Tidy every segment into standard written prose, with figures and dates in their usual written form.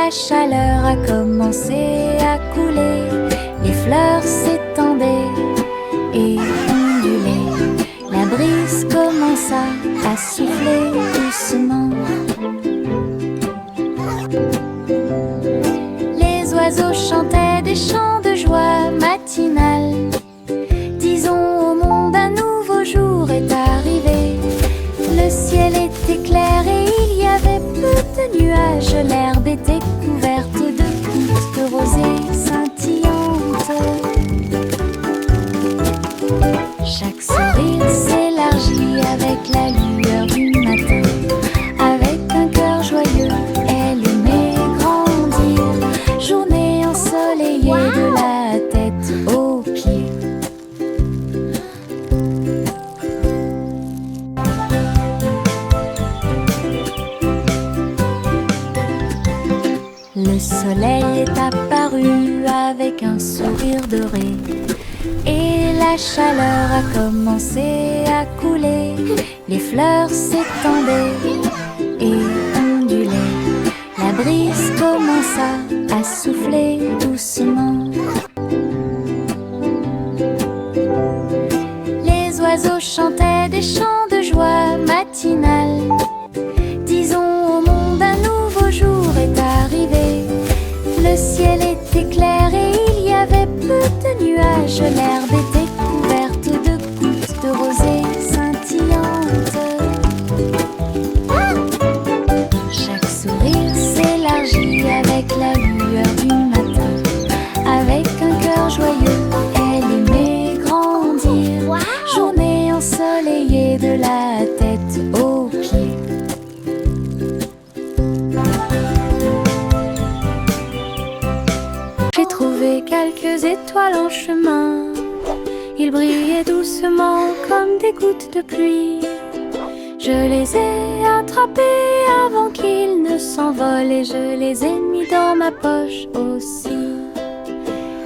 la chaleur a commencé à couler, les fleurs s'étendaient et ondulaient. La brise commença à souffler doucement. Les oiseaux chantaient des chants de joie matinale. Disons au monde un nouveau jour est arrivé. Le ciel était clair et il y avait peu de nuages. L'herbe était couverte de gouttes de rosée scintillantes. Chaque sourire s'élargit avec la lueur du matin. Avec un cœur joyeux, elle aimait grandir. Journée ensoleillée de la tête aux pieds. Le soleil est apparu avec un sourire doré et la chaleur a commencé à couler. Les fleurs s'étendaient et ondulaient. La brise commença à souffler doucement. Les oiseaux chantaient des chants de joie matinale. Disons au monde un nouveau jour est arrivé. Le ciel était clair et il y avait peu de nuages. L'herbe était couverte de gouttes de rosée scintillantes. Chaque sourire s'élargit avec la lueur du matin. Avec un cœur joyeux, elle aimait grandir. Journée ensoleillée de la tête aux pieds. J'ai trouvé quelques étoiles en chemin. Ils brillaient doucement comme des gouttes de pluie. Je les ai attrapés avant qu'ils ne s'envolent et je les ai mis dans ma poche aussi.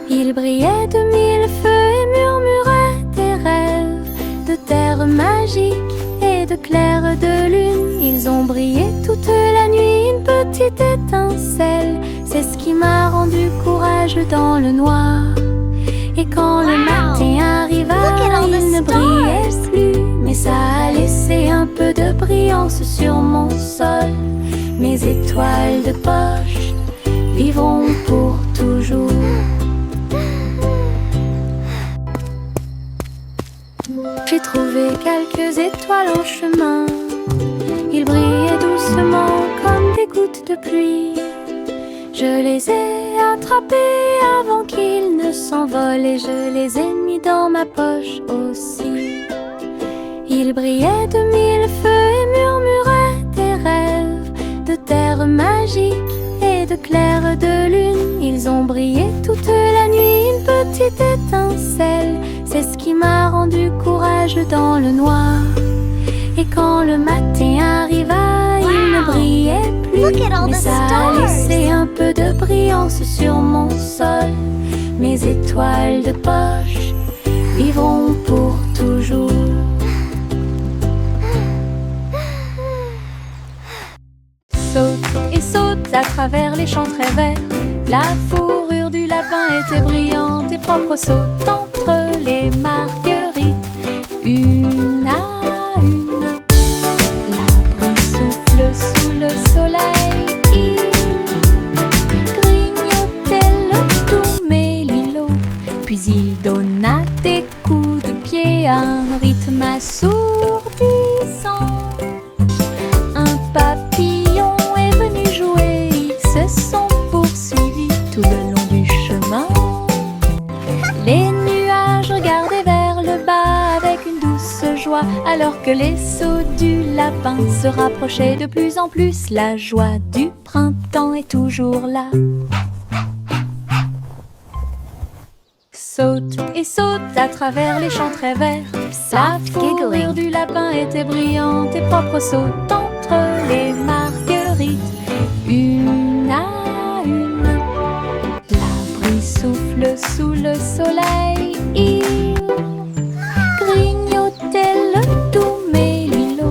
Ils brillaient de mille feux et murmuraient des rêves de terre magique et de clair de lune. Ils ont brillé toute la nuit, une petite étincelle. C'est ce qui m'a rendu courage dans le noir. Et quand le matin arriva, il ne brillait plus, mais ça a laissé un peu de brillance sur mon sol. Mes étoiles de poche vivront pour toujours. J'ai trouvé quelques étoiles en chemin. Ils brillaient doucement comme des gouttes de pluie. Je les ai attrapés avant qu'ils ne s'envolent et je les ai mis dans ma poche aussi. Ils brillaient de mille feux et murmuraient des rêves de terre magique et de clair de lune. Ils ont brillé toute la nuit, une petite étincelle. C'est ce qui m'a rendu courage dans le noir. Et quand le matin arriva, il ne brillait plus, mais ça a laissé un peu de brillance sur mon sol. Mes étoiles de poche vivront pour toujours. Saute et saute à travers les champs très verts. La fourrure du lapin était brillante et propre. Saute entre les marguerites, une à une. La brume souffle sous le soleil. Il grignotait le tout mélilo. Puis il donna des coups de pied à un rythme assourdissant. Un papillon est venu jouer. Ils se sont poursuivis tout le long du chemin. Les nuages regardaient vers le bas avec une douce joie, alors que les sauts du lapin se rapprochaient de plus en plus. La joie du printemps est toujours là. Saute et saute à travers les champs très verts. La fourrure du lapin était brillante et propre. Saute entre les marguerites, une à une. La brise souffle sous le soleil. Il grignotait le doux mélilo.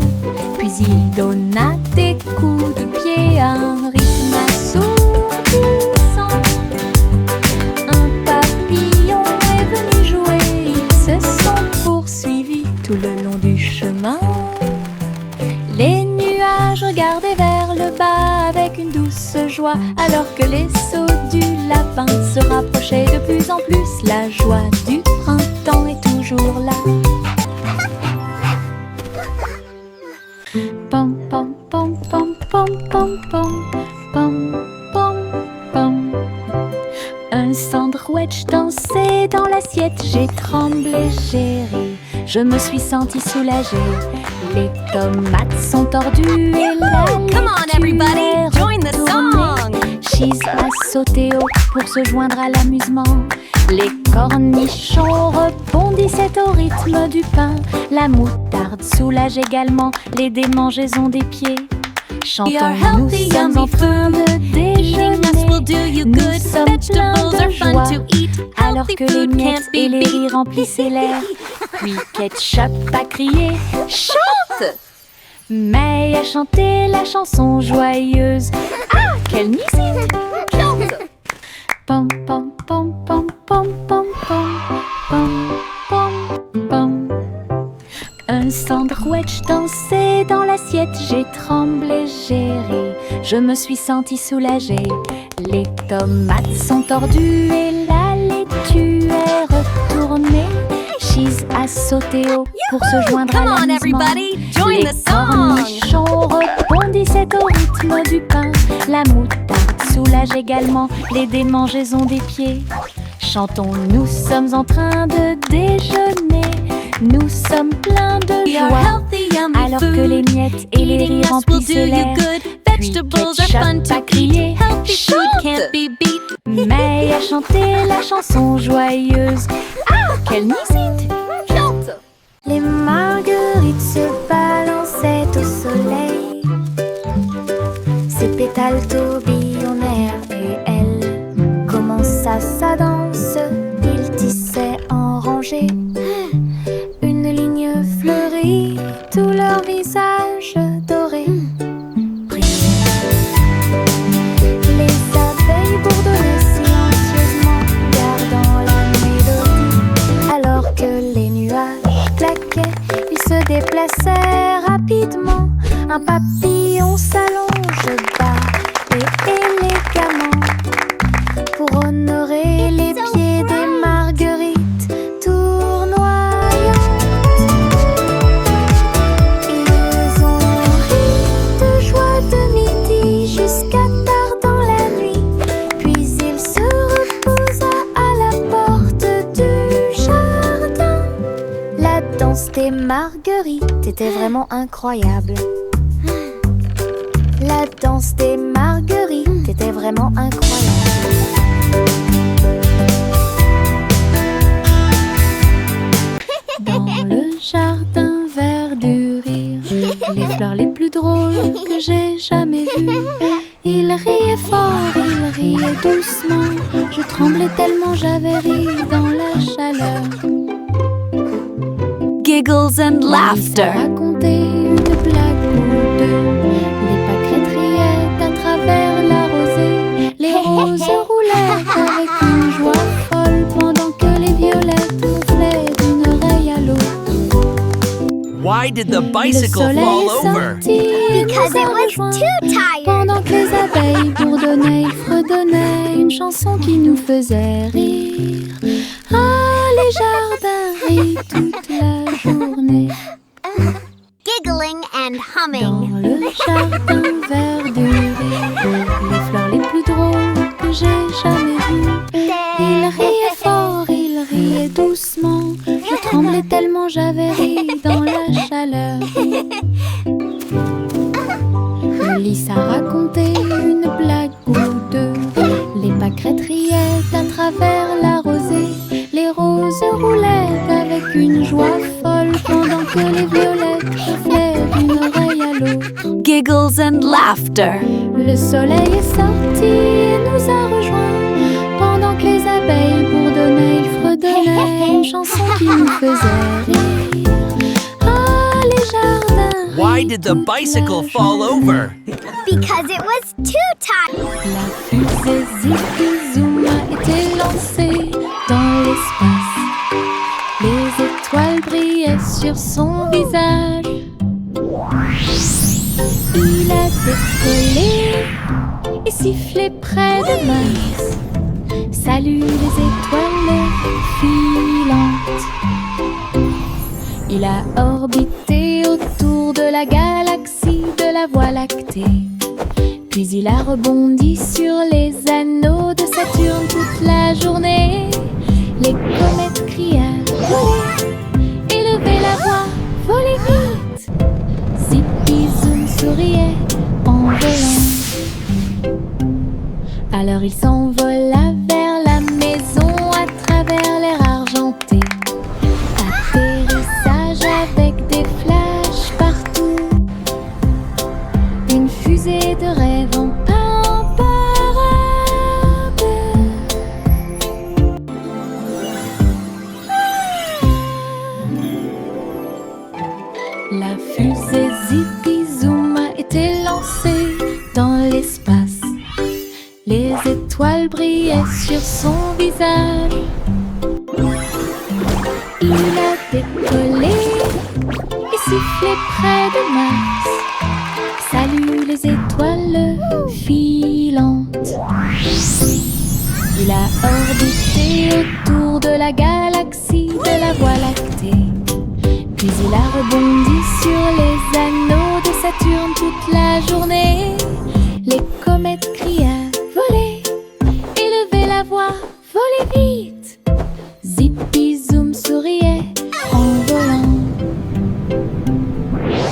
Puis il donna des coups de pied à un rythme assourdissant. joie, alors que les sauts du lapin se rapprochaient de plus en plus. La joie du printemps est toujours là. Pom pom pom pom pom pom pom pom pom pom. Un sandwich dansait dans l'assiette. J'ai tremblé, j'ai ri, je me suis sentie soulagée. Les tomates sont tordues et la Come on everybody, join the song. Cheese a sauté haut pour se joindre à l'amusement. Les cornichons rebondissaient au rythme du pain. La moutarde soulage également les démangeaisons des pieds. Chantons, nous sommes en train de déjeuner. Nous sommes pleins de joie, alors que les miettes et les rires remplissaient l'air. Puis Ketchup a crié « Chante !» May a chanté la chanson joyeuse. Ah, quelle musique! Chante! Pom pom pom pom pom pom pom pom pom pom. Un sandwich dansait dans l'assiette. J'ai tremblé, j'ai ri, je me suis sentie soulagée. Les tomates sont tordues et la laitue est retournée. Cheese a sauté haut pour se joindre à l'amusement. Everybody, join Les the song. cornichons rebondissaient au rythme du pain. La moutarde soulage également les démangeaisons des pieds. Chantons, nous sommes en train de déjeuner. Nous sommes pleins de joie, alors que les miettes et les rires remplissaient l'air. Puis Ketchup a crié « Chante !» May a chanté la chanson joyeuse. Ah, quelle musique! Chante! Les marguerites se balançaient au soleil. Ses pétales tourbillonnèrent et elle commença sa danse. Ils tissaient en rangée une ligne fleurie, tout leur visage doré. Les abeilles bourdonnaient silencieusement, gardant la mélodie. Alors que les nuages claquaient, ils se déplaçaient rapidement. Un papillon s'allonge bas et élégamment pour honorer les pieds des marguerites tournoyantes. Ils ont ri de joie de midi jusqu'à tard dans la nuit. Puis il se reposa à la porte du jardin. La danse des marguerites était vraiment incroyable. La danse des marguerites était vraiment incroyable. Dans le jardin vert du rire, les fleurs les plus drôles que j'ai jamais vues. Il riait fort, il riait doucement. Je tremblais tellement j'avais ri dans la chaleur. Giggles and laughter. Raconter une blague ou deux. Les pâquerettes riaient à travers la rosée. Les roses roulaient avec une joie folle pendant que les violettes gonflaient d'une oreille à l'autre. Why did the Le bicycle soleil fall est over? sorti et Because nous it a was rejoints. too tired. Pendant que les abeilles bourdonnaient, ils fredonnaient une chanson qui nous faisait rire. Ah, les jardins rient toute la journée. Giggling and Dans humming. le jardin vert du rire, les fleurs les plus drôles que j'ai jamais vues. Il riait fort, il riait doucement. Je tremblais tellement j'avais ri dans la chaleur. Lisa racontait une blague ou deux. Les pâquerettes riaient à travers la rosée. Les roses roulaient avec une joie folle pendant que les violettes gonflaient d'une oreille à l'autre. Giggles and laughter. Le soleil est sorti et nous a rejoints. Pendant que les abeilles bourdonnaient, ils fredonnaient une chanson qui nous faisait rire. Ah, les jardins. Why did the bicycle fall over? Because it was too tired. La fusée Zipi-Zoom a été lancée dans l'espace. Les étoiles brillaient sur son visage. Il a décollé et sifflait près de Mars. Salut les étoiles filantes. Il a orbité autour de la galaxie de la Voie lactée. Puis il a rebondi sur les anneaux de Saturne toute la journée. Les comètes criaient « Volez !» Élevez la voix, volez vite. Zippy Zoom souriait en volant. Alors il s'envola vers la maison à travers l'air argenté. Atterrissage avec des flashs partout. Une fusée de rêve en parade. La fusée Zippy Zoom a été lancée dans l'espace. Les étoiles brillaient sur son visage. Il a décollé et sifflé près de Mars. Salut les étoiles filantes. Il a orbité autour de la galaxie de la Voie lactée. Puis il a rebondi sur les anneaux de Saturne toute la journée. Les comètes criaient « Volez !» Élevez la voix, volez vite. Zippy Zoom souriait en volant.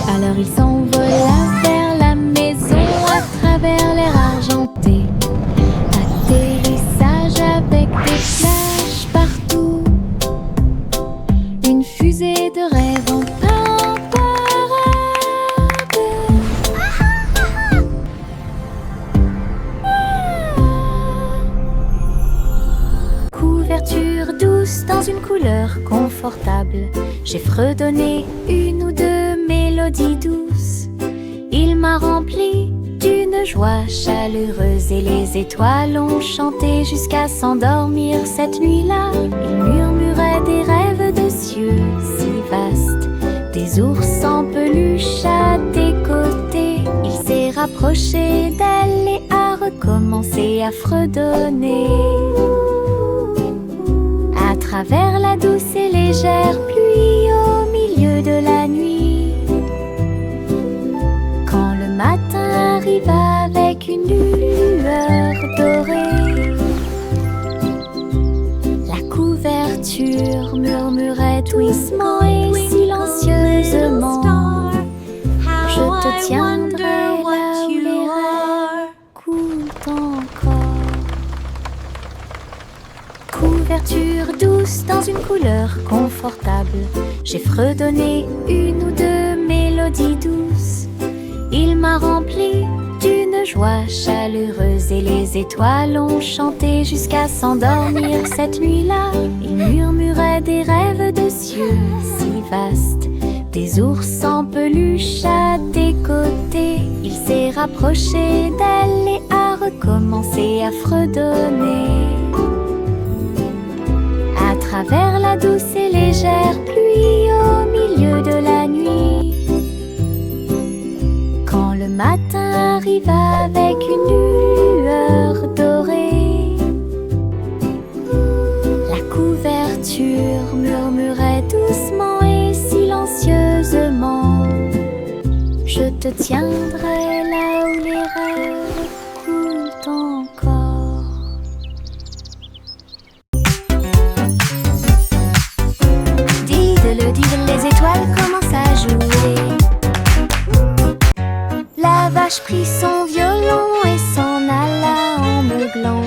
Alors il s'envola vers la maison à travers l'air argenté. Atterrissage avec des flashs partout. Une fusée de rêve en parade. Couverture douce dans une couleur confortable. J'ai fredonné une ou deux mélodies douces. Il m'a rempli d'une joie chaleureuse et les étoiles ont chanté jusqu'à s'endormir cette nuit-là. Il murmurait des rêves de cieux si vastes, des ours en peluche à tes côtés. Il s'est rapproché d'elle et a recommencé à fredonner. À travers la douce et légère pluie au milieu de la nuit. Quand le matin arrive avec une lueur dorée, la couverture murmurait doucement et silencieusement. Je te tiendrai là où les rêves coulent encore. Couverture douce dans une couleur confortable. J'ai fredonné une ou deux mélodies douces. Il m'a rempli d'une joie chaleureuse et les étoiles ont chanté jusqu'à s'endormir cette nuit-là. Il murmurait des rêves de cieux si vastes, des ours en peluche à tes côtés. Il s'est rapproché d'elle et a recommencé à fredonner. À travers la douce et légère pluie au milieu de la nuit. Quand le matin arrive avec une lueur dorée, la couverture murmurait doucement et silencieusement. Je te tiendrai là où les rêves coulent encore. Les étoiles commencent à jouer. La vache prit son violon et s'en alla en meuglant.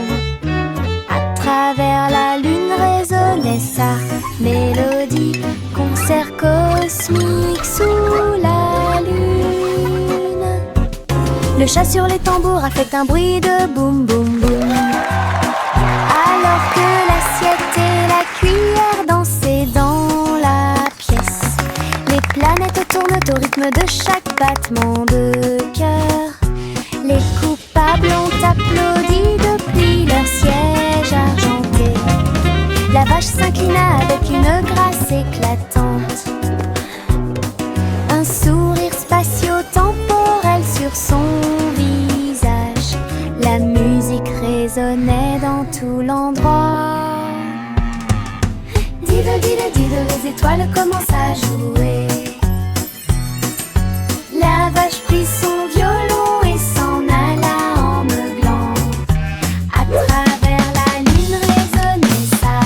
À travers la lune résonnait sa mélodie. Concert cosmique sous la lune. Le chat sur les tambours a fait un bruit de boum boum boum. Alors que l'assiette et la cuillère dansaient dans la pièce. Les planètes tournent au rythme de chaque battement de cœur. Les coupables ont applaudi depuis leur siège argenté. La vache s'inclina avec une grâce éclatante. Un sourire spatio-temporel sur son visage. La résonnait dans tout l'endroit. Diddle, diddle, diddle, les étoiles commencent à jouer. La vache prit son violon et s'en alla en meuglant. À travers la lune résonnait sa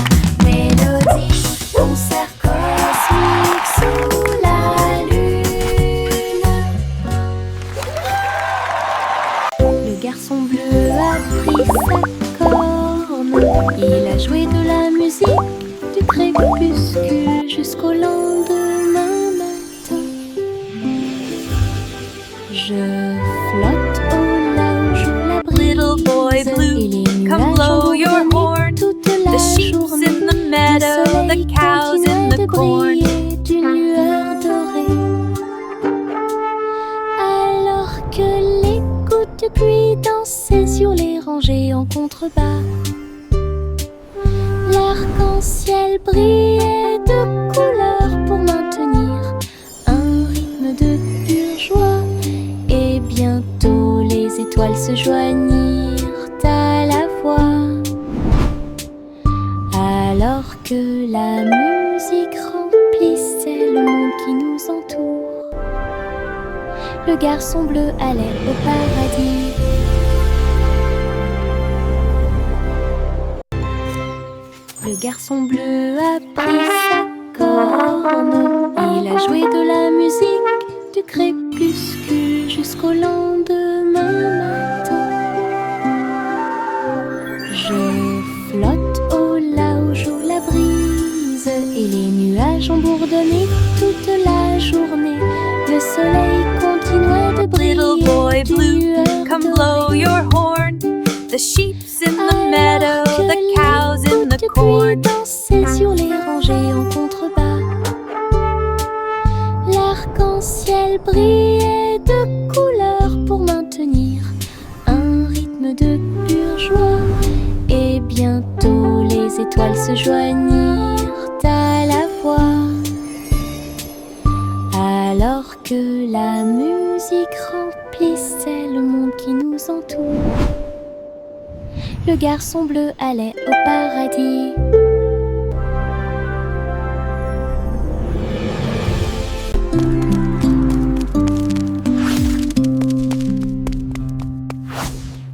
mélodie. Concert cosmique sous la lune. Le garçon bleu a pris sa corne. Il a joué de la musique du crépuscule jusqu'au lendemain matin. Je flotte au là où joue la brise. Little boy Et blue, les come nuages blow ont your bourdonné horn. toute la The sheep's journée. in the meadow, Le the soleil cows in continuait the de corn. briller d'une lueur dorée. Alors que les gouttes de pluie dansaient sur les rangées en contrebas, l'arc-en-ciel brillait de couleurs pour maintenir un rythme de pure joie. Et bientôt les étoiles se joignirent à la voix. Alors que la musique remplissait le monde qui nous entoure, le garçon bleu allait au paradis. Le garçon bleu a pris sa corne. Il a joué de la musique du crépuscule jusqu'au lendemain matin. Je flotte au là où joue la brise. Et les nuages ont bourdonné toute la journée. Le soleil continuait de briller. Little boy d'une blue, lueur come dorée. blow your horn. The sheep's in the Alors meadow, que the cows les in gouttes the de pluie corn. dansaient sur les rangées en contrebas, l'arc-en-ciel brillait de couleurs pour maintenir un rythme de pure joie. Et bientôt les étoiles se joignirent à la voix. Alors que la musique remplissait le monde qui nous entoure, le garçon bleu allait au paradis.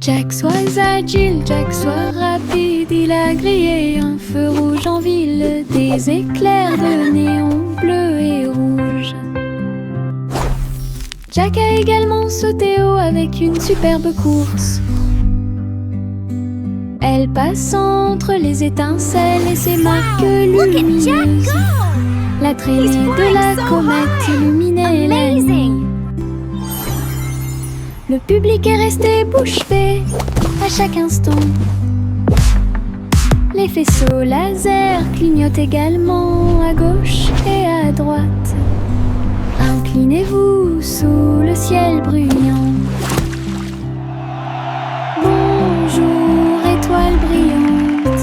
Jack, sois agile, Jack, sois rapide. Il a grillé un feu rouge en ville, des éclairs de néon bleu et rouge. Jack a également sauté haut avec une superbe course. Elle passe entre les étincelles et ses marques lumineuses. La traînée de la comète illuminait la nuit. Le public est resté bouche bée à chaque instant. Les faisceaux laser clignotent également à gauche et à droite. Inclinez-vous sous le ciel bruyant. Bonjour, étoile brillante.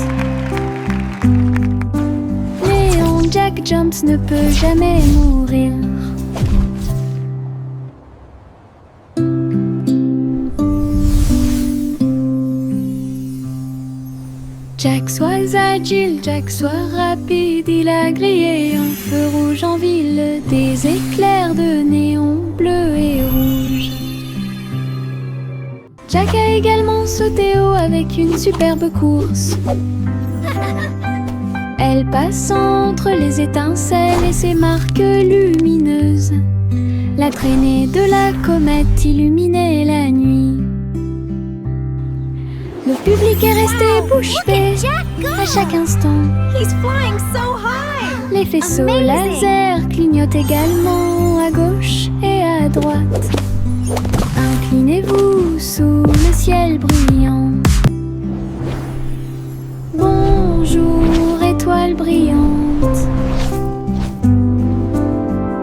Léon Jack Jumps ne peut jamais mourir. Jack, sois agile, Jack, sois rapide. Il a grillé un feu rouge en ville, des éclairs de néon bleu et rouge. Jack a également sauté haut avec une superbe course. Elle passe entre les étincelles et ses marques lumineuses. La traînée de la comète illuminait la nuit. Le public est resté bouche bée à chaque instant. He's flying so high. Les faisceaux Amazing. laser clignotent également à gauche et à droite. Inclinez-vous sous le ciel bruyant. Bonjour, étoile brillante.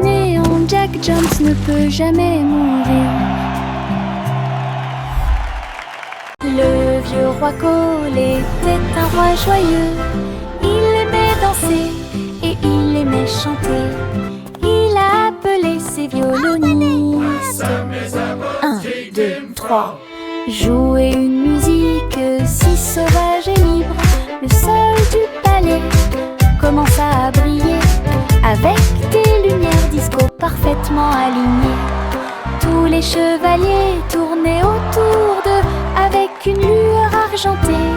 Néon Jack Jumps ne peut jamais mourir. Le vieux roi Cole était un roi joyeux. Il aimait danser et il aimait chanter. Il a appelé ses violonistes. 1, 2, 3. Jouer une musique parfaitement alignés. Tous les chevaliers tournaient autour d'eux avec une lueur argentée.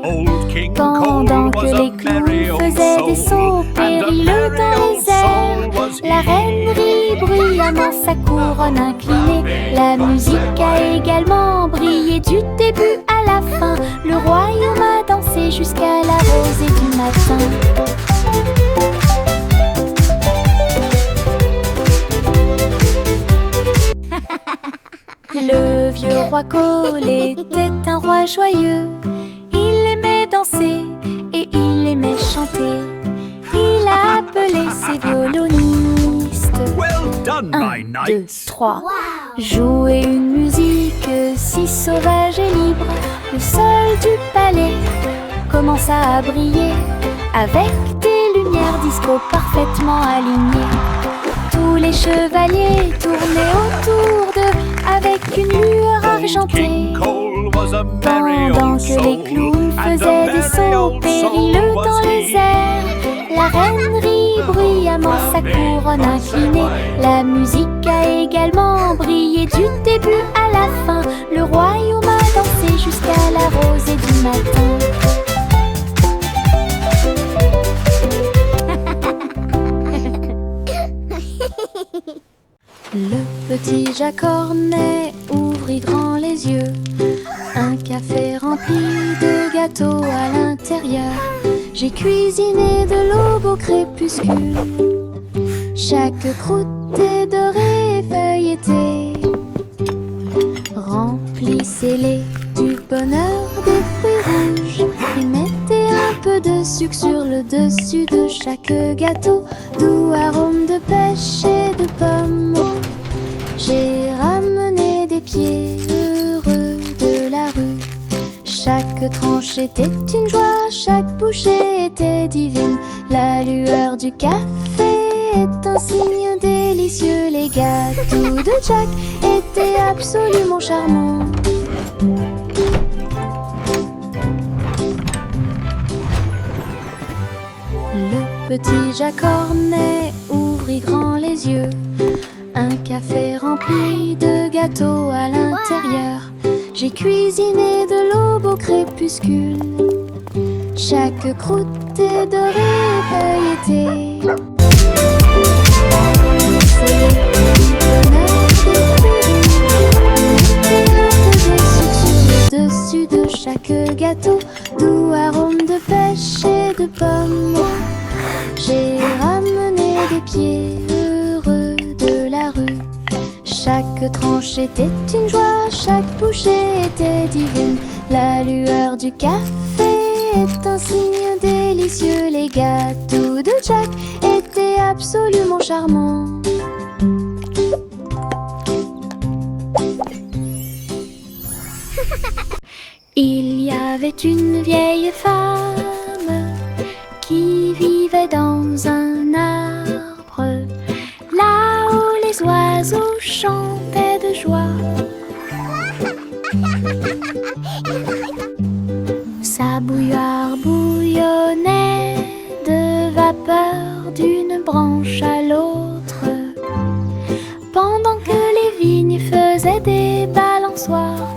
Old King Pendant Cole que was les a merry clowns old faisaient des soul, sauts and a périlleux merry dans old les airs, soul was la he. reine rit bruyamment sa couronne inclinée. La musique a également brillé du début à la fin. Le royaume a dansé jusqu'à la rosée du matin. Le vieux roi Cole était un roi joyeux. Il aimait danser et il aimait chanter. Il a appelé ses violonistes. Well done, my 1, 2, knights. 3. Jouer une musique si sauvage et libre. Le sol du palais commença à briller avec des lumières disco parfaitement alignées. Tous les chevaliers tournaient autour d'eux avec une lueur Old argentée. King Cole was a merry Pendant old que soul, les clowns and a faisaient des merry sauts old périlleux soul was dans les he. airs, la reine rit bruyamment sa couronne inclinée. La musique a également brillé du début à la fin. Le royaume a dansé jusqu'à la rosée du matin. Le petit Jack Cornet ouvrit grand les yeux. Un café rempli de gâteaux à l'intérieur. J'ai cuisiné de l'aube au crépuscule. Chaque croûte est dorée et feuilletée. Remplissez-les du bonheur des fruits rouges et mettez un peu de sucre sur le dessus de chaque gâteau. Doux arôme de pêche et de pommes. J'ai ramené des pieds heureux de la rue. Chaque tranche était une joie, chaque bouchée était divine. La lueur du café est un signe délicieux. Les gâteaux de Jack étaient absolument charmants. Le petit Jack Cornet ouvrit grand les yeux. Un café rempli de gâteaux à l'intérieur. J'ai cuisiné de l'aube au crépuscule. Chaque croûte est dorée et feuilletée. C'est le bonheur des fruits. Mettez un peu de sucre sur le dessus de chaque gâteau. Doux arôme de pêche et de pommes. J'ai ramené des pieds heureux de la rue. Chaque tranche était une joie, chaque bouchée était divine. La lueur du café est un signe délicieux. Les gâteaux de Jack étaient absolument charmants. Il y avait une vieille femme qui vivait dans un arbre, là où les oiseaux chantaient de joie. Sa bouilloire bouillonnait de vapeur d'une branche à l'autre, pendant que les vignes faisaient des balançoires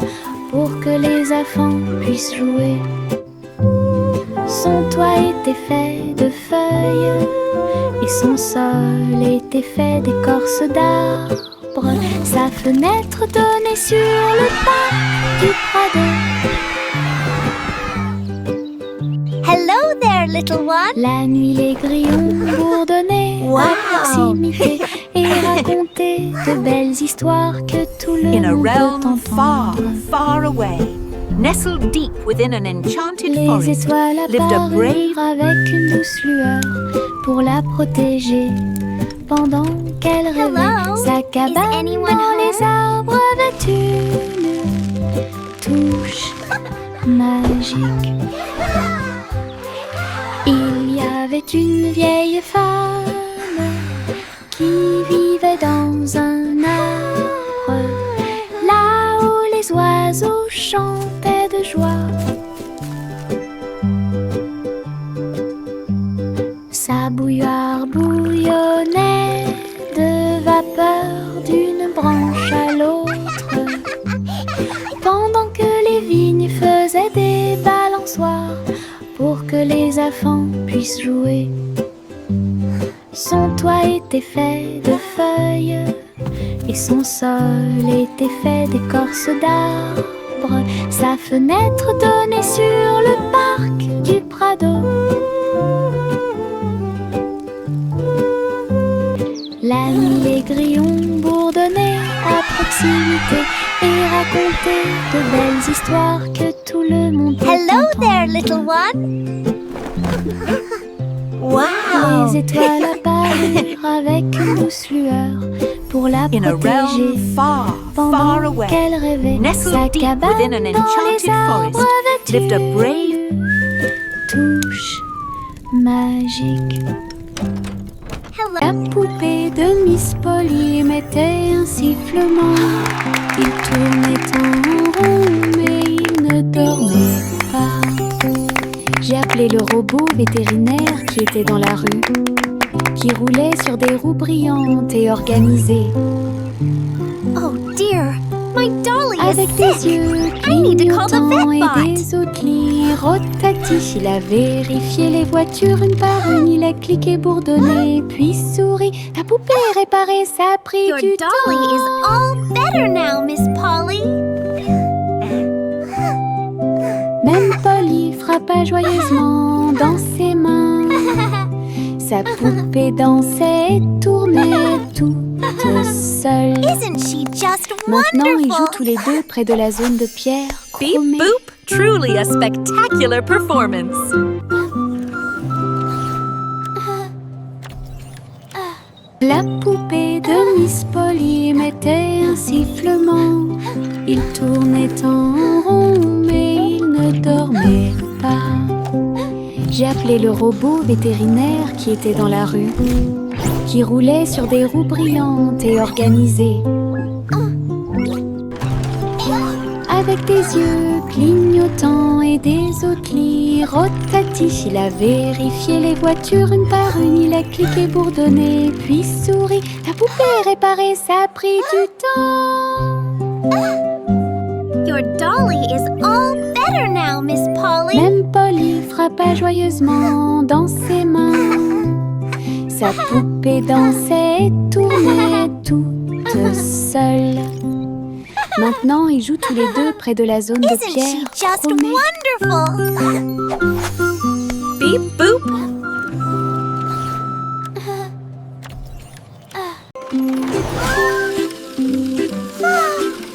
pour que les enfants puissent jouer. Son toit était fait de feuilles et son sol était fait d'écorce d'arbres. Sa fenêtre donnait sur le pas du Prado. Hello there, little one. La nuit, les grillons bourdonnaient à proximité et racontaient de belles histoires que tout le In a monde realm peut far, entendre. far away, nestled deep within an enchanted Les forest, étoiles lived a brave apparurent avec une douce lueur pour la protéger pendant qu'elle rêvait. Hello, Sa is cabane anyone dans les arbres avait une touche magique. Il y avait une vieille femme qui vivait dans un arbre, là où les oiseaux chantaient de joie. Sa bouilloire bouillonnait de vapeur soir pour que les enfants puissent jouer. Son toit était fait de feuilles et son sol était fait d'écorce d'arbres. Sa fenêtre donnait sur le parc du Prado. La nuit, les grillons bourdonnaient à proximité et racontaient de belles histoires que tout le monde peut Hello entendre. there, little one. Wow! Les étoiles apparurent avec une douce lueur pour la In a protéger realm far, pendant far away, qu'elle rêvait. nestled Sa deep cabane within an dans enchanted les arbres forest, vêtus lived a brave... touche magique. Hello. La poupée de Miss Polly émettait un sifflement. Il tournait en rond, mais il ne dormait pas. J'ai appelé le robot vétérinaire qui était dans la rue, qui roulait sur des roues brillantes et organisées. Oh dear, my dolly Avec is des sick. yeux I need to call the clignotants et vetbot. des outils rotatifs, il a vérifié les voitures une par une. Il a cliqué, bourdonné, puis souri. La poupée est réparée, ça a pris Your du dolly temps. is all better now, Miss Polly. Même Polly frappa joyeusement dans ses mains. Sa poupée dansait et tournait toute seule. Isn't she just Maintenant, ils jouent wonderful? tous les deux près de la zone de pierre Beep chromée. boop! Truly a spectacular performance! La poupée de Miss Polly émettait un sifflement. Il tournait en rond, mais il ne dormait pas. J'ai appelé le robot vétérinaire qui était dans la rue, qui roulait sur des roues brillantes et organisées. Avec des yeux clignotants et des outils rotatifs, il a vérifié les voitures une par une. Il a cliqué, bourdonné, puis souri. La poupée est réparée, ça a pris du temps. Your dolly is all better now, Miss Polly. Même Polly frappa joyeusement dans ses mains. Sa poupée dansait et tournait toute seule. Maintenant, ils jouent tous les deux près de la zone de Isn't she pierre just chromée. wonderful? Beep boop!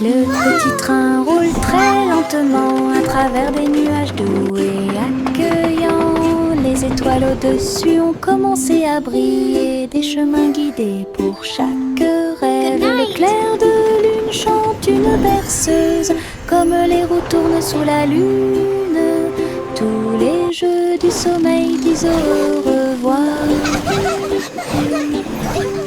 Le petit train roule très lentement à travers des nuages doux et accueillants. Les étoiles au-dessus ont commencé à briller, des chemins guidés pour chaque rêve. Le clair de lune chante une berceuse, comme les roues tournent sous la lune. Tous les jeux du sommeil disent au revoir.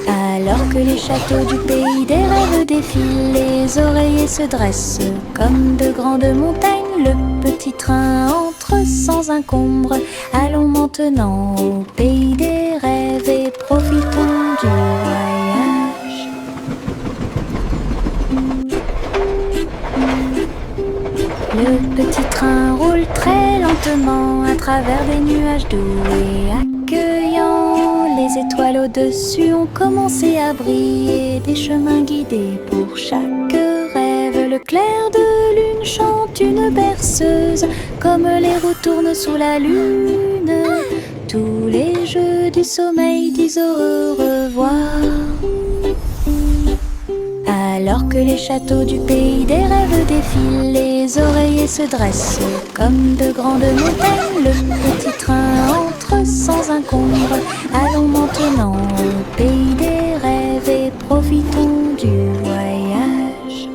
Alors que les châteaux du pays des rêves défilent, les oreillers se dressent comme de grandes montagnes. Le petit train entre sans encombre. Allons maintenant au pays des rêves et profitons du voyage. Le petit train roule très lentement à travers des nuages doux et accueillants. Les étoiles au-dessus ont commencé à briller, des chemins guidés pour chaque rêve. Le clair de lune chante une berceuse, comme les roues tournent sous la lune. Tous les jeux du sommeil disent au revoir. Alors que les châteaux du pays des rêves défilent, les oreillers se dressent comme de grandes montagnes. Le petit train entre sans encombre. Allons maintenant au pays des rêves et profitons du voyage.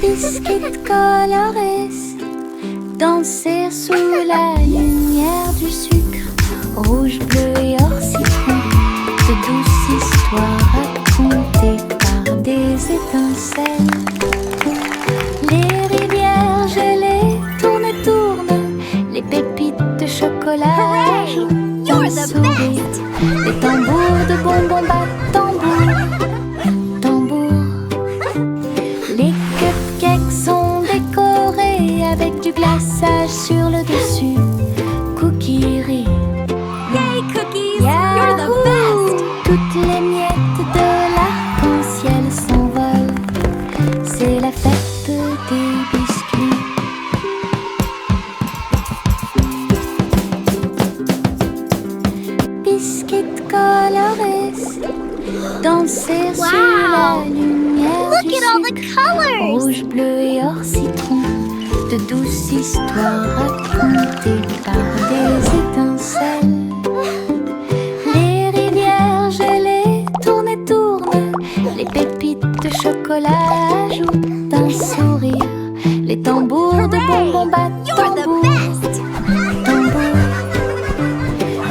Biscuits colorés danser sous la lumière du sucre, rouge, bleu et or citron, de douces histoires racontées par des étincelles. Les rivières gelées tournent et tournent, les pépites de chocolat Hooray! You're the sourire. best! Les tambours de bonbons battent tambour, tambour. Les queues glaçage sur le dessus. Cookie rit. Yay, Cookies! You're the best! Toutes les miettes de l'arc-en-ciel s'envolent. C'est la fête des biscuits. Biscuits colorés, danser Wow. sur la lumière Look du at all the sucre. colors! Rouge, bleu et or citron, de douces histoires racontées par des étincelles. Les rivières gelées tournent et tournent, les pépites de chocolat ajoutent un sourire. Les tambours de bonbons battent You're the tambour, best! tambour.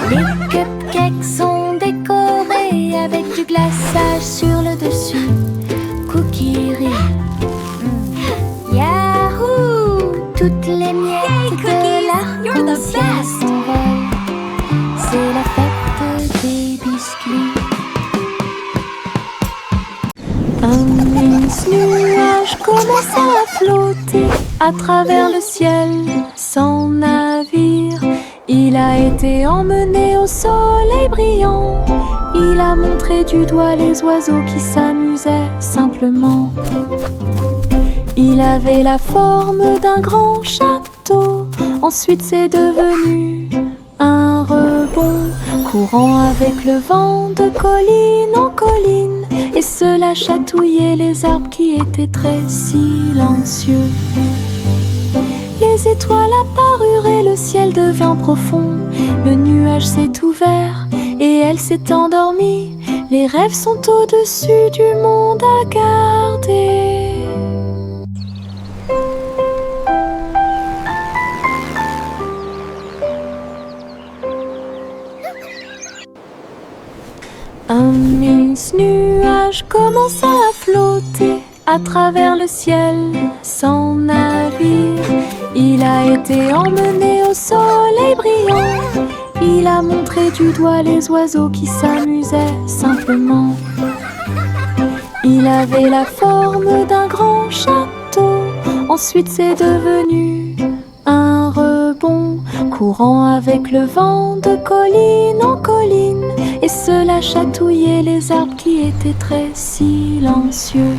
Les cupcakes sont décorés avec du glaçage sur le dessus. Cookie rit. Yahoo! Toutes les miettes Cookies! de You're the l'arc-en-ciel best! s'envolent. C'est la fête des biscuits. Un mince nuage commence à flotter à travers le ciel sans navire. Il a été emmené au soleil brillant. Il a montré du doigt les oiseaux qui s'amusaient simplement. Il avait la forme d'un grand château. Ensuite c'est devenu un rebond, courant avec le vent de colline en colline. Et cela chatouillait les arbres qui étaient très silencieux. Les étoiles apparurent et le ciel devint profond. Le nuage s'est ouvert et elle s'est endormie. Les rêves sont au-dessus du monde à garder. Un mince nuage commença à flotter à travers le ciel sans navire. Il a été emmené au soleil brillant. Il a montré du doigt les oiseaux qui s'amusaient simplement. Il avait la forme d'un grand château. Ensuite c'est devenu un rebond, courant avec le vent de colline en colline. Et cela chatouillait les arbres qui étaient très silencieux.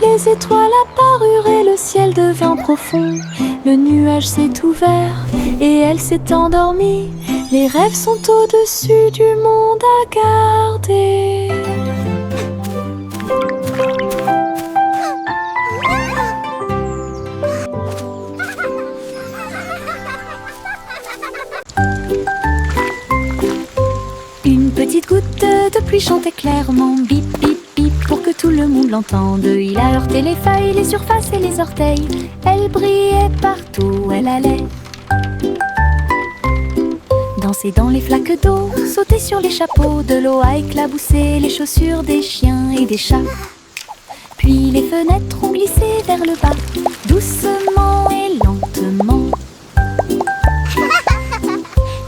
Les étoiles apparurent et le ciel devint profond. Le nuage s'est ouvert et elle s'est endormie. Les rêves sont au-dessus du monde à garder. Une petite goutte de pluie chantait clairement, bip bip bip, pour que tout le monde l'entende. Il a heurté les feuilles, les surfaces et les orteils. Elle brillait partout où elle allait. Danser dans les flaques d'eau, sauter sur les chapeaux, de l'eau a éclaboussé les chaussures des chiens et des chats. Puis les fenêtres ont glissé vers le bas, doucement et lentement.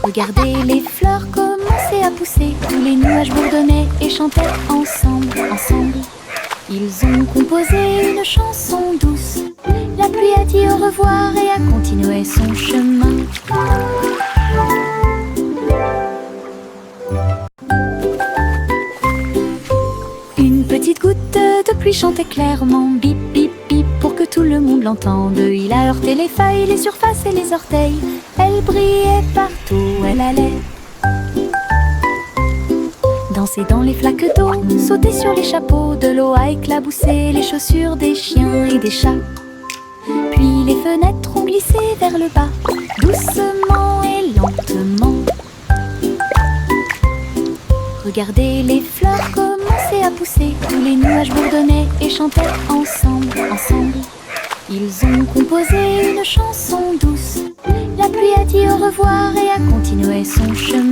Regardez les fleurs commencer à pousser. Tous les nuages bourdonnaient et chantaient ensemble, ensemble. Ils ont composé une chanson douce. La pluie a dit au revoir et a continué son chemin. Une petite goutte de pluie chantait clairement, bip bip bip, pour que tout le monde l'entende. Il a heurté les feuilles, les surfaces et les orteils. Elle brillait partout où elle allait. Danser dans les flaques d'eau, sauter sur les chapeaux, de l'eau a éclaboussé les chaussures des chiens et des chats. Puis les fenêtres ont glissé vers le bas, doucement et lentement. Regardez les fleurs commencer à pousser. Tous les nuages bourdonnaient et chantaient ensemble, ensemble. Ils ont composé une chanson douce. La pluie a dit au revoir et a continué son chemin.